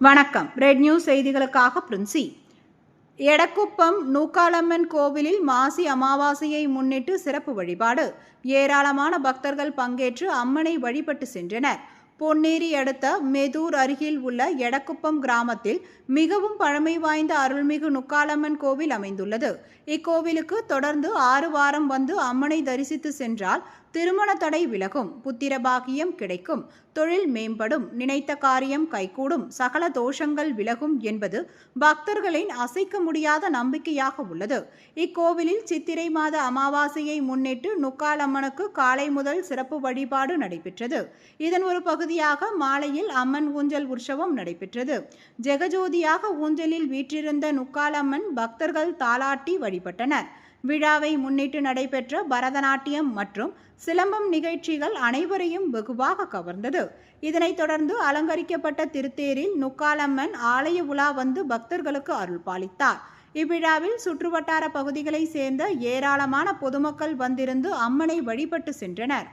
வணக்கம். Red news செய்திகளுக்காக பிரின்சி. எடக்குப்பம் நூக்காலம்மன் கோவிலில் மாசி அமாவாசையை முன்னிட்டு சிறப்பு வழிபாடு. ஏராளமான பக்தர்கள் பங்கேற்று அம்மனை வழிபட்டு சென்றனர். பொன்னேரி அடுத்த மெதூர் அருகில் உள்ள எடக்குப்பம் கிராமத்தில் மிகவும் பழமை வாய்ந்த அருள்மிகு நுக்காலம்மன் கோவில் அமைந்துள்ளது. இக்கோவிலுக்கு தொடர்ந்து 6 வாரம் வந்து அம்மனை தரிசித்து சென்றால் திருமண தடை விலகும், புத்திர பாக்கியம் கிடைக்கும், தொழில் மேம்படும், நினைத்த காரியம் கைகூடும், சகல தோஷங்கள் விலகும் என்பது பக்தர்களின் அசைக்க முடியாத நம்பிக்கையாக உள்ளது. இக்கோவிலில் சித்திரை மாத அமாவாசையை முன்னிட்டு நுக்காலம்மனுக்கு காலை முதல் சிறப்பு வழிபாடு நடைபெற்றது. இதன் ஒரு பகுதியாக மாலையில் அம்மன் ஊஞ்சல் உற்சவம் நடைபெற்றது. ஜெகஜோதியாக ஊஞ்சலில் வீற்றிருந்த நுக்காலம்மன் பக்தர்கள் தாலாட்டி வழிபட்டனர். விழாவை முன்னிட்டு நடைபெற்ற பரதநாட்டியம் மற்றும் சிலம்பம் நிகழ்ச்சிகள் அனைவரையும் வெகுவாக கவர்ந்தது. இதனைத் தொடர்ந்து அலங்கரிக்கப்பட்ட திருத்தேரில் நுக்காலம்மன் ஆலய உலா வந்து பக்தர்களுக்கு அருள் பாலித்தார். இவ்விழாவில் சுற்றுவட்டார பகுதிகளை சேர்ந்த ஏராளமான பொதுமக்கள் வந்திருந்து அம்மனை வழிபட்டு சென்றனர்.